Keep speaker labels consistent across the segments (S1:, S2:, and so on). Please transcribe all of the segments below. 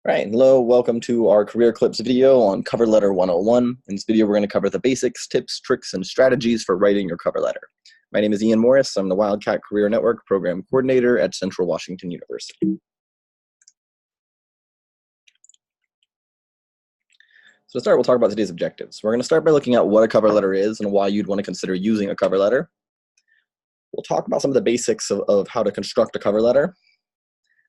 S1: Right, hello, welcome to our Career Clips video on Cover Letter 101. In this video, we're going to cover the basics, tips, tricks, and strategies for writing your cover letter. My name is Ian Morris. I'm the Wildcat Career Network Program Coordinator at Central Washington University. So to start, we'll talk about today's objectives. We're going to start by looking at what a cover letter is and why you'd want to consider using a cover letter. We'll talk about some of the basics of how to construct a cover letter,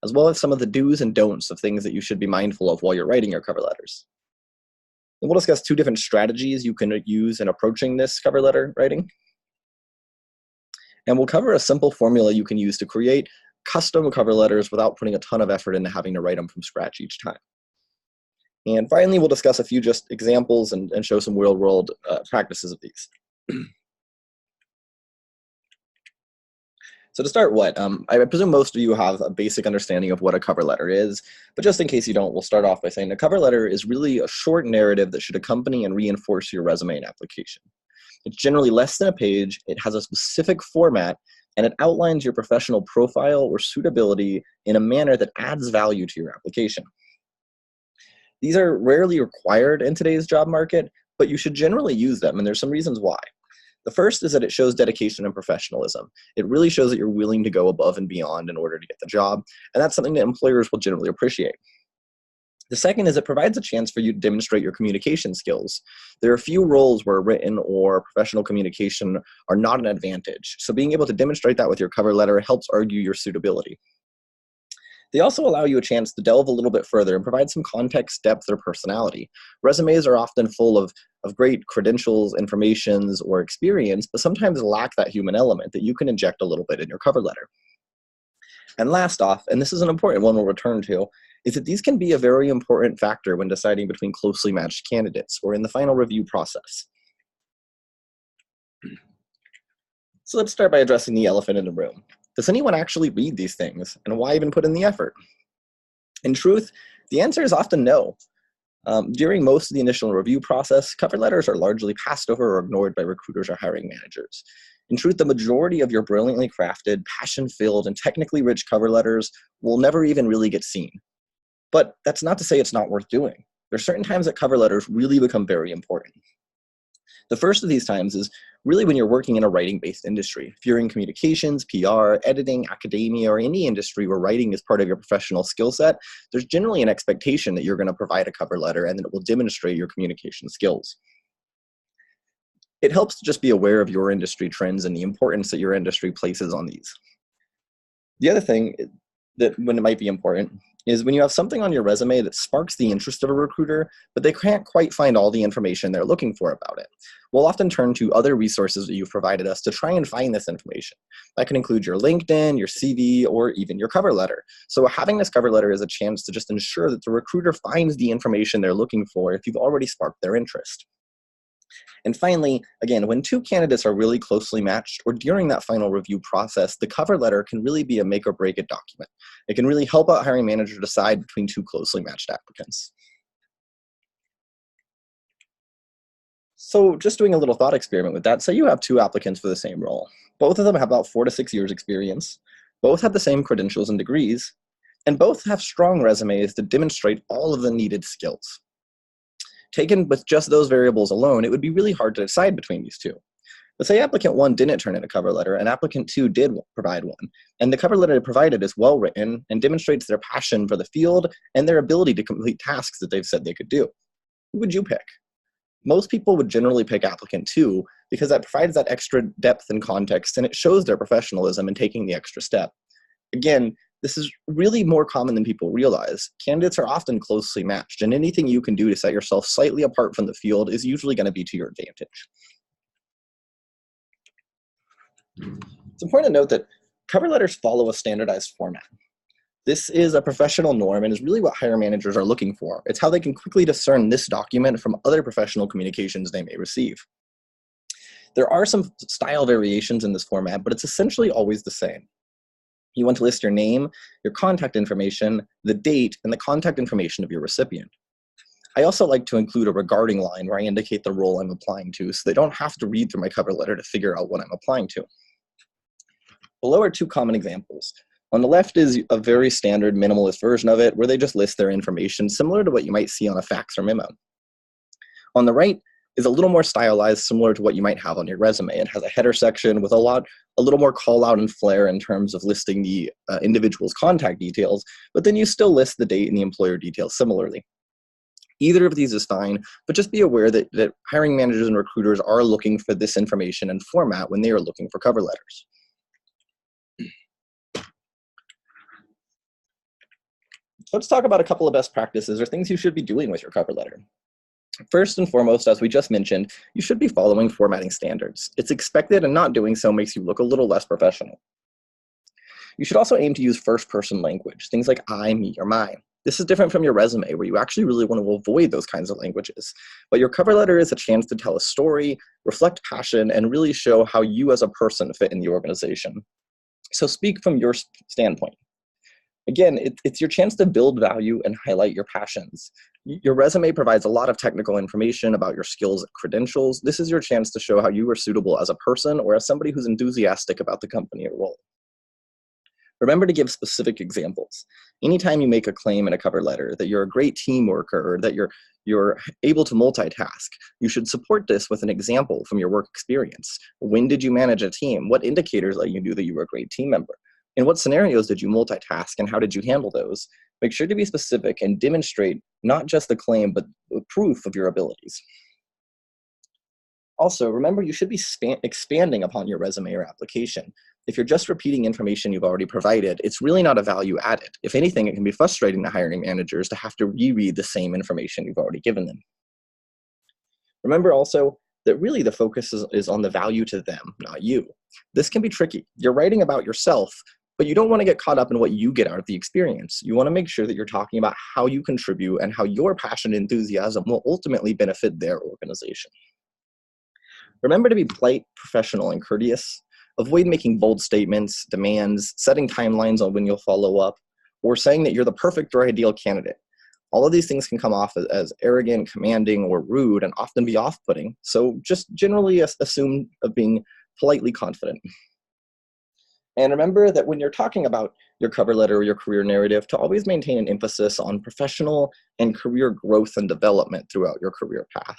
S1: as well as some of the do's and don'ts of things that you should be mindful of while you're writing your cover letters. And we'll discuss two different strategies you can use in approaching this cover letter writing. And we'll cover a simple formula you can use to create custom cover letters without putting a ton of effort into having to write them from scratch each time. And finally, we'll discuss a few just examples and show some real-world practices of these. So to start, I presume most of you have a basic understanding of what a cover letter is, but just in case you don't, we'll start off by saying a cover letter is really a short narrative that should accompany and reinforce your resume and application. It's generally less than a page, it has a specific format, and it outlines your professional profile or suitability in a manner that adds value to your application. These are rarely required in today's job market, but you should generally use them, and there's some reasons why. The first is that it shows dedication and professionalism. It really shows that you're willing to go above and beyond in order to get the job, and that's something that employers will generally appreciate. The second is it provides a chance for you to demonstrate your communication skills. There are a few roles where written or professional communication are not an advantage, so being able to demonstrate that with your cover letter helps argue your suitability. They also allow you a chance to delve a little bit further and provide some context, depth, or personality. Resumes are often full of great credentials, informations, or experience, but sometimes lack that human element that you can inject a little bit in your cover letter. And last off, and this is an important one we'll return to, is that these can be a very important factor when deciding between closely matched candidates or in the final review process. So let's start by addressing the elephant in the room. Does anyone actually read these things, and why even put in the effort? In truth, the answer is often no. During most of the initial review process, cover letters are largely passed over or ignored by recruiters or hiring managers. In truth, the majority of your brilliantly crafted, passion-filled, and technically rich cover letters will never even really get seen. But that's not to say it's not worth doing. There are certain times that cover letters really become very important. The first of these times is really when you're working in a writing-based industry. If you're in communications, PR, editing, academia, or any industry where writing is part of your professional skill set, there's generally an expectation that you're going to provide a cover letter and that it will demonstrate your communication skills. It helps to just be aware of your industry trends and the importance that your industry places on these. The other thing that when it might be important is when you have something on your resume that sparks the interest of a recruiter, but they can't quite find all the information they're looking for about it. We'll often turn to other resources that you've provided us to try and find this information. That can include your LinkedIn, your CV, or even your cover letter. So having this cover letter is a chance to just ensure that the recruiter finds the information they're looking for if you've already sparked their interest. And finally, again, when two candidates are really closely matched or during that final review process, the cover letter can really be a make or break it document. It can really help out hiring managers decide between two closely matched applicants. So just doing a little thought experiment with that, say you have two applicants for the same role. Both of them have about 4 to 6 years experience. Both have the same credentials and degrees, and both have strong resumes that demonstrate all of the needed skills. Taken with just those variables alone, it would be really hard to decide between these two. But say applicant 1 didn't turn in a cover letter and applicant 2 did provide one, and the cover letter provided is well written and demonstrates their passion for the field and their ability to complete tasks that they've said they could do. Who would you pick? Most people would generally pick applicant 2 because that provides that extra depth and context and it shows their professionalism in taking the extra step. Again, this is really more common than people realize. Candidates are often closely matched, and anything you can do to set yourself slightly apart from the field is usually going to be to your advantage. It's important to note that cover letters follow a standardized format. This is a professional norm and is really what hiring managers are looking for. It's how they can quickly discern this document from other professional communications they may receive. There are some style variations in this format, but it's essentially always the same. You want to list your name, your contact information, the date, and the contact information of your recipient. I also like to include a regarding line where I indicate the role I'm applying to so they don't have to read through my cover letter to figure out what I'm applying to. Below are 2 common examples. On the left is a very standard minimalist version of it, where they just list their information, similar to what you might see on a fax or memo. On the right is a little more stylized, similar to what you might have on your resume. It has a header section with a little more call out and flair in terms of listing the individual's contact details, but then you still list the date and the employer details similarly. Either of these is fine, but just be aware that hiring managers and recruiters are looking for this information and format when they are looking for cover letters. Let's talk about a couple of best practices or things you should be doing with your cover letter. First and foremost, as we just mentioned, you should be following formatting standards. It's expected, and not doing so makes you look a little less professional. You should also aim to use first-person language, things like I, me, or my. This is different from your resume, where you actually really want to avoid those kinds of languages. But your cover letter is a chance to tell a story, reflect passion, and really show how you as a person fit in the organization. So speak from your standpoint. Again, it's your chance to build value and highlight your passions. Your resume provides a lot of technical information about your skills and credentials. This is your chance to show how you are suitable as a person or as somebody who's enthusiastic about the company or role. Remember to give specific examples. Anytime you make a claim in a cover letter that you're a great team worker or that you're able to multitask, you should support this with an example from your work experience. When did you manage a team? What indicators let you know that you were a great team member? In what scenarios did you multitask and how did you handle those? Make sure to be specific and demonstrate not just the claim, but proof of your abilities. Also, remember you should be expanding upon your resume or application. If you're just repeating information you've already provided, it's really not a value added. If anything, it can be frustrating to hiring managers to have to reread the same information you've already given them. Remember also that really the focus is on the value to them, not you. This can be tricky. You're writing about yourself, but you don't want to get caught up in what you get out of the experience. You want to make sure that you're talking about how you contribute and how your passion and enthusiasm will ultimately benefit their organization. Remember to be polite, professional, and courteous. Avoid making bold statements, demands, setting timelines on when you'll follow up, or saying that you're the perfect or ideal candidate. All of these things can come off as arrogant, commanding, or rude, and often be off-putting. So just generally assume of being politely confident. And remember that when you're talking about your cover letter or your career narrative, to always maintain an emphasis on professional and career growth and development throughout your career path.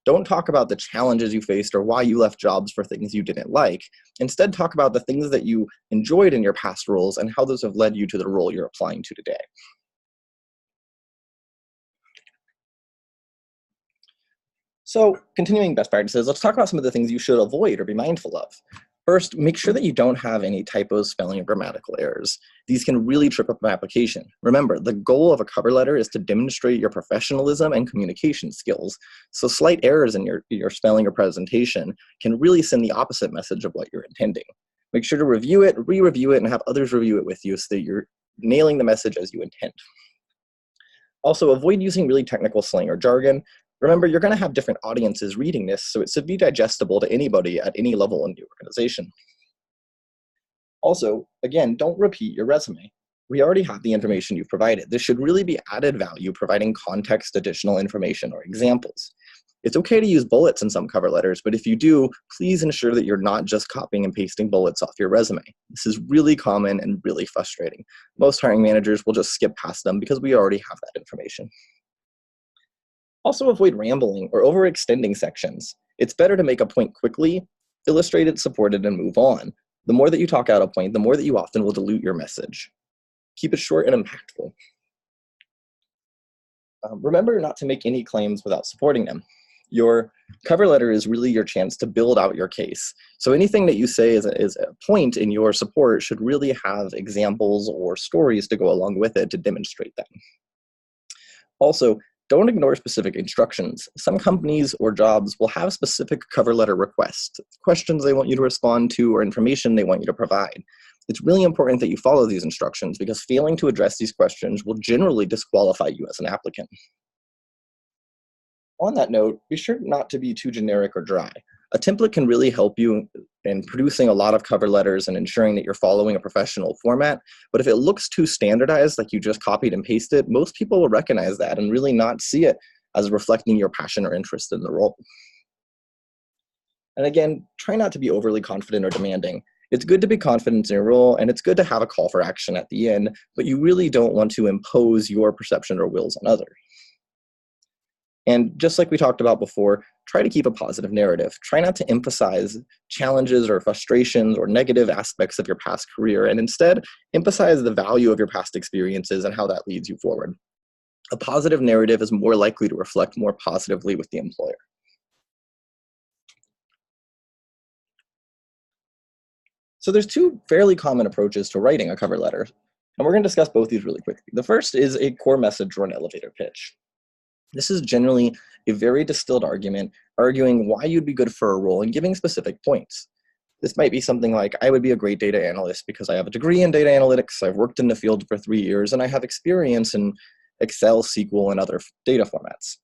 S1: Don't talk about the challenges you faced or why you left jobs for things you didn't like. Instead, talk about the things that you enjoyed in your past roles and how those have led you to the role you're applying to today. So, continuing best practices, let's talk about some of the things you should avoid or be mindful of. First, make sure that you don't have any typos, spelling, or grammatical errors. These can really trip up an application. Remember, the goal of a cover letter is to demonstrate your professionalism and communication skills. So slight errors in your spelling or presentation can really send the opposite message of what you're intending. Make sure to review it, re-review it, and have others review it with you so that you're nailing the message as you intend. Also, avoid using really technical slang or jargon. Remember, you're going to have different audiences reading this, so it should be digestible to anybody at any level in the organization. Also, again, don't repeat your resume. We already have the information you've provided. This should really be added value, providing context, additional information, or examples. It's okay to use bullets in some cover letters, but if you do, please ensure that you're not just copying and pasting bullets off your resume. This is really common and really frustrating. Most hiring managers will just skip past them because we already have that information. Also, avoid rambling or overextending sections. It's better to make a point quickly, illustrate it, support it, and move on. The more that you talk out a point, the more that you often will dilute your message. Keep it short and impactful. Remember not to make any claims without supporting them. Your cover letter is really your chance to build out your case. So anything that you say is a point in your support should really have examples or stories to go along with it to demonstrate that. Also, don't ignore specific instructions. Some companies or jobs will have specific cover letter requests, questions they want you to respond to, or information they want you to provide. It's really important that you follow these instructions because failing to address these questions will generally disqualify you as an applicant. On that note, be sure not to be too generic or dry. A template can really help you in producing a lot of cover letters and ensuring that you're following a professional format, but if it looks too standardized, like you just copied and pasted, most people will recognize that and really not see it as reflecting your passion or interest in the role. And again, try not to be overly confident or demanding. It's good to be confident in your role, and it's good to have a call for action at the end, but you really don't want to impose your perception or wills on others. And just like we talked about before, try to keep a positive narrative. Try not to emphasize challenges or frustrations or negative aspects of your past career, and instead emphasize the value of your past experiences and how that leads you forward. A positive narrative is more likely to reflect more positively with the employer. So there's two fairly common approaches to writing a cover letter, and we're going to discuss both these really quickly. The first is a core message or an elevator pitch. This is generally a very distilled argument, arguing why you'd be good for a role and giving specific points. This might be something like, I would be a great data analyst because I have a degree in data analytics, I've worked in the field for 3 years, and I have experience in Excel, SQL, and other data formats.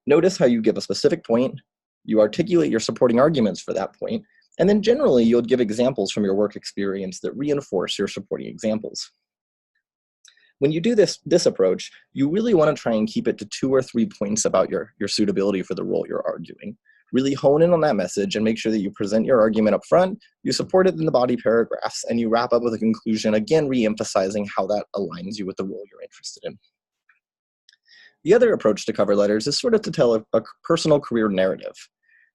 S1: Notice how you give a specific point, you articulate your supporting arguments for that point, and then generally you'll give examples from your work experience that reinforce your supporting examples. When you do this approach, you really want to try and keep it to 2 or 3 points about your suitability for the role you're arguing. Really hone in on that message and make sure that you present your argument up front, you support it in the body paragraphs, and you wrap up with a conclusion, again re-emphasizing how that aligns you with the role you're interested in. The other approach to cover letters is sort of to tell a personal career narrative.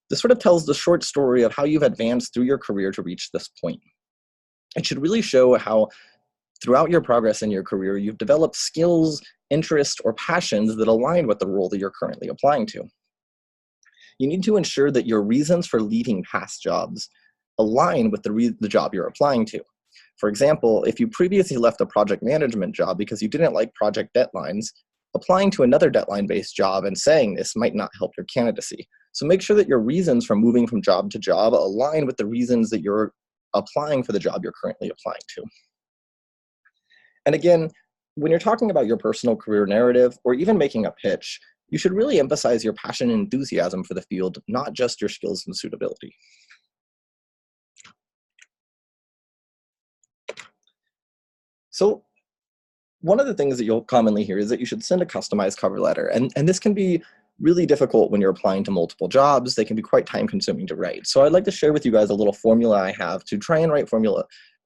S1: This sort of tells the short story of how you've advanced through your career to reach this point. It should really show how throughout your progress in your career, you've developed skills, interests, or passions that align with the role that you're currently applying to. You need to ensure that your reasons for leaving past jobs align with the job you're applying to. For example, if you previously left a project management job because you didn't like project deadlines, applying to another deadline-based job and saying this might not help your candidacy. So make sure that your reasons for moving from job to job align with the reasons that you're applying for the job you're currently applying to. And again, when you're talking about your personal career narrative or even making a pitch, you should really emphasize your passion and enthusiasm for the field, not just your skills and suitability. So one of the things that you'll commonly hear is that you should send a customized cover letter. And this can be really difficult when you're applying to multiple jobs. They can be quite time consuming to write. So I'd like to share with you guys a little formula I have to try and write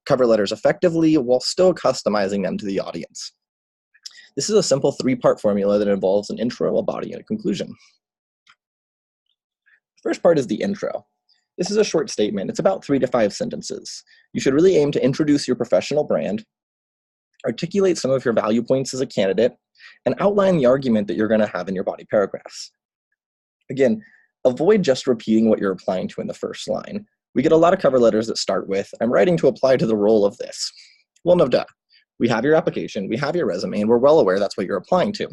S1: cover letters effectively while still customizing them to the audience. This is a simple 3-part formula that involves an intro, a body, and a conclusion. The first part is the intro. This is a short statement. It's about 3 to 5 sentences. You should really aim to introduce your professional brand, articulate some of your value points as a candidate, and outline the argument that you're going to have in your body paragraphs. Again, avoid just repeating what you're applying to in the first line. We get a lot of cover letters that start with, I'm writing to apply to the role of this. Well, no duh. We have your application, we have your resume, and we're well aware that's what you're applying to.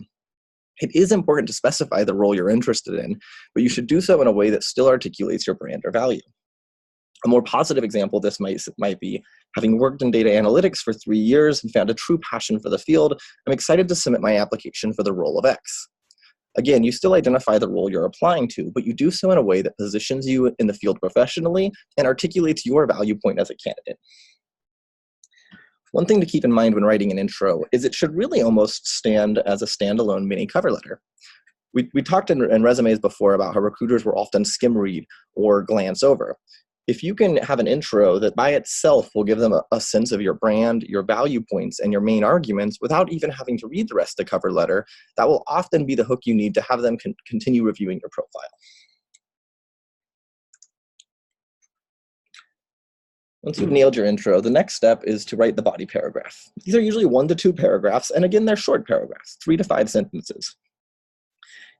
S1: It is important to specify the role you're interested in, but you should do so in a way that still articulates your brand or value. A more positive example of this might be, having worked in data analytics for 3 years and found a true passion for the field, I'm excited to submit my application for the role of X. Again, you still identify the role you're applying to, but you do so in a way that positions you in the field professionally and articulates your value point as a candidate. One thing to keep in mind when writing an intro is it should really almost stand as a standalone mini cover letter. We talked in resumes before about how recruiters will often skim read or glance over. If you can have an intro that by itself will give them a sense of your brand, your value points, and your main arguments without even having to read the rest of the cover letter, that will often be the hook you need to have them continue reviewing your profile. Once you've nailed your intro, the next step is to write the body paragraph. These are usually 1 to 2 paragraphs, and again, they're short paragraphs, 3 to 5 sentences.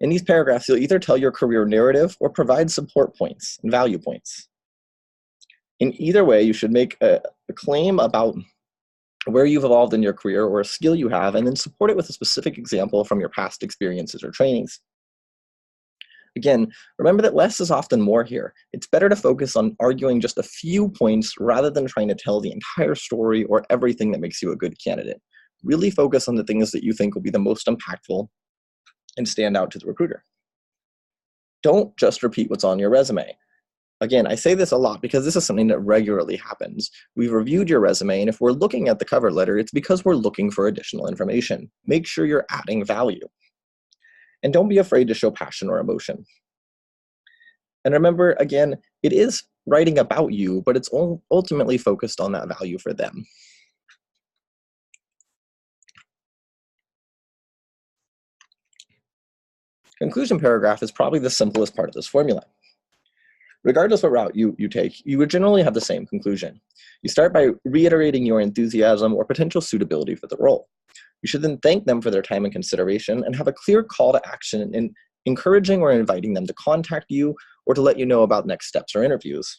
S1: In these paragraphs, you'll either tell your career narrative or provide support points and value points. In either way, you should make a claim about where you've evolved in your career or a skill you have, and then support it with a specific example from your past experiences or trainings. Again, remember that less is often more here. It's better to focus on arguing just a few points rather than trying to tell the entire story or everything that makes you a good candidate. Really focus on the things that you think will be the most impactful and stand out to the recruiter. Don't just repeat what's on your resume. Again, I say this a lot because this is something that regularly happens. We've reviewed your resume, and if we're looking at the cover letter, it's because we're looking for additional information. Make sure you're adding value. And don't be afraid to show passion or emotion. And remember, again, it is writing about you, but it's ultimately focused on that value for them. Conclusion paragraph is probably the simplest part of this formula. Regardless what route you take, you would generally have the same conclusion. You start by reiterating your enthusiasm or potential suitability for the role. You should then thank them for their time and consideration and have a clear call to action in encouraging or inviting them to contact you or to let you know about next steps or interviews.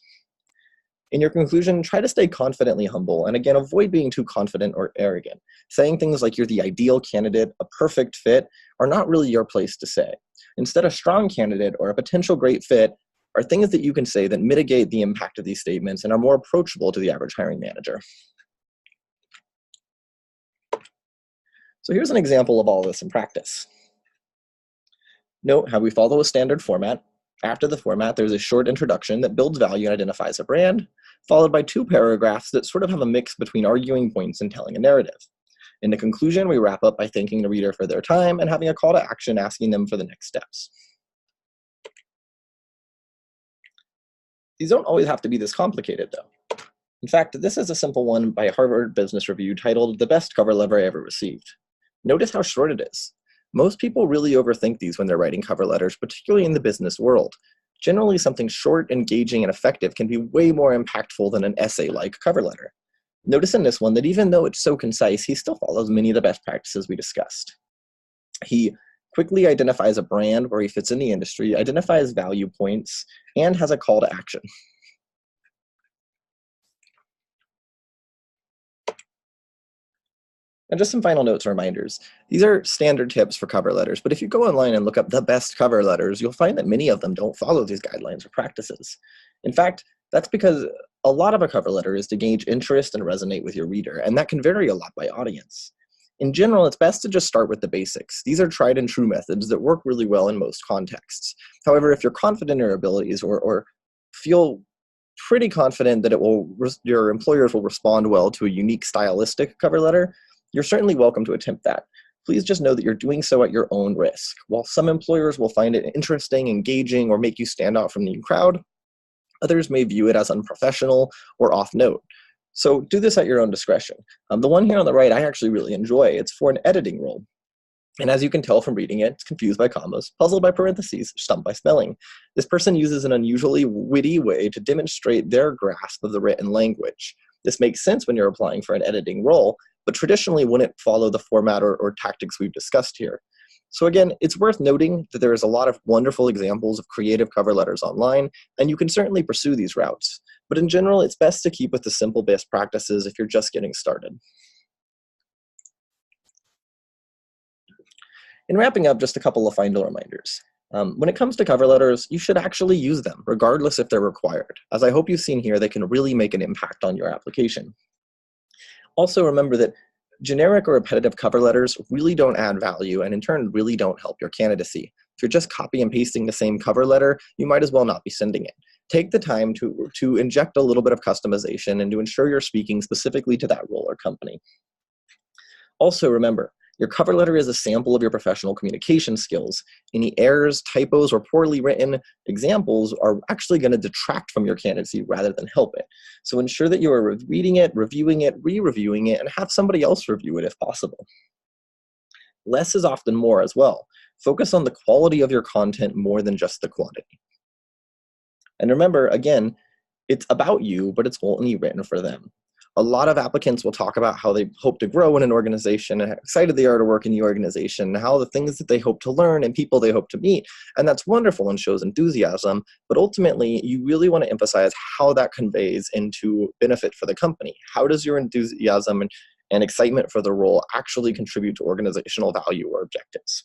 S1: In your conclusion, try to stay confidently humble and again, avoid being too confident or arrogant. Saying things like you're the ideal candidate, a perfect fit, are not really your place to say. Instead, a strong candidate or a potential great fit are things that you can say that mitigate the impact of these statements and are more approachable to the average hiring manager. So here's an example of all this in practice. Note how we follow a standard format. After the format, there's a short introduction that builds value and identifies a brand, followed by 2 paragraphs that sort of have a mix between arguing points and telling a narrative. In the conclusion, we wrap up by thanking the reader for their time and having a call to action asking them for the next steps. These don't always have to be this complicated, though. In fact, this is a simple one by Harvard Business Review titled "The Best Cover Letter I Ever Received." Notice how short it is. Most people really overthink these when they're writing cover letters, particularly in the business world. Generally, something short, engaging, and effective can be way more impactful than an essay-like cover letter. Notice in this one that even though it's so concise, he still follows many of the best practices we discussed. He quickly identifies a brand where he fits in the industry, identifies value points, and has a call to action. And just some final notes and reminders. These are standard tips for cover letters, but if you go online and look up the best cover letters, you'll find that many of them don't follow these guidelines or practices. In fact, that's because a lot of a cover letter is to gauge interest and resonate with your reader, and that can vary a lot by audience. In general, it's best to just start with the basics. These are tried and true methods that work really well in most contexts. However, if you're confident in your abilities or feel pretty confident that your employers will respond well to a unique stylistic cover letter, you're certainly welcome to attempt that. Please just know that you're doing so at your own risk. While some employers will find it interesting, engaging, or make you stand out from the crowd, others may view it as unprofessional or off-note. So do this at your own discretion. The one here on the right I actually really enjoy. It's for an editing role. And as you can tell from reading it, it's confused by commas, puzzled by parentheses, stumped by spelling. This person uses an unusually witty way to demonstrate their grasp of the written language. This makes sense when you're applying for an editing role, but traditionally wouldn't follow the format or tactics we've discussed here. So again, it's worth noting that there is a lot of wonderful examples of creative cover letters online, and you can certainly pursue these routes. But in general, it's best to keep with the simple best practices if you're just getting started. In wrapping up, just a couple of final reminders. When it comes to cover letters, you should actually use them, regardless if they're required. As I hope you've seen here, they can really make an impact on your application. Also remember that generic or repetitive cover letters really don't add value and in turn really don't help your candidacy. If you're just copy and pasting the same cover letter, you might as well not be sending it. Take the time to inject a little bit of customization and to ensure you're speaking specifically to that role or company. Also remember, your cover letter is a sample of your professional communication skills. Any errors, typos, or poorly written examples are actually going to detract from your candidacy rather than help it. So ensure that you are reading it, reviewing it, re-reviewing it, and have somebody else review it if possible. Less is often more as well. Focus on the quality of your content more than just the quantity. And remember, again, it's about you, but it's only written for them. A lot of applicants will talk about how they hope to grow in an organization and how excited they are to work in the organization, how the things that they hope to learn and people they hope to meet. And that's wonderful and shows enthusiasm, but ultimately you really want to emphasize how that conveys into benefit for the company. How does your enthusiasm and excitement for the role actually contribute to organizational value or objectives?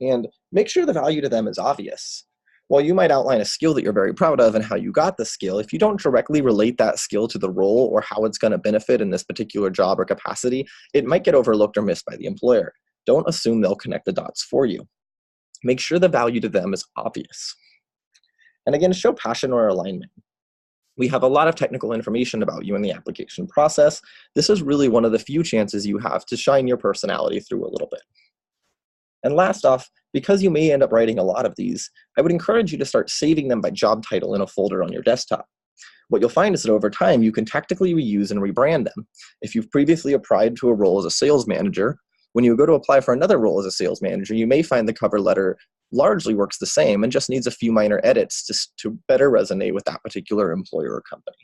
S1: And make sure the value to them is obvious. While you might outline a skill that you're very proud of and how you got the skill, if you don't directly relate that skill to the role or how it's going to benefit in this particular job or capacity, it might get overlooked or missed by the employer. Don't assume they'll connect the dots for you. Make sure the value to them is obvious. And again, show passion or alignment. We have a lot of technical information about you in the application process. This is really one of the few chances you have to shine your personality through a little bit. And last off, because you may end up writing a lot of these, I would encourage you to start saving them by job title in a folder on your desktop. What you'll find is that over time, you can tactically reuse and rebrand them. If you've previously applied to a role as a sales manager, when you go to apply for another role as a sales manager, you may find the cover letter largely works the same and just needs a few minor edits to better resonate with that particular employer or company.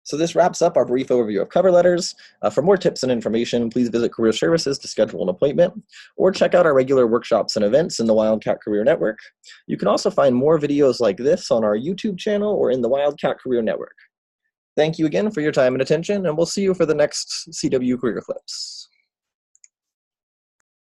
S1: So this wraps up our brief overview of cover letters. For more tips and information, please visit Career Services to schedule an appointment, or check out our regular workshops and events in the Wildcat Career Network. You can also find more videos like this on our YouTube channel or in the Wildcat Career Network. Thank you again for your time and attention, and we'll see you for the next CW Career Clips.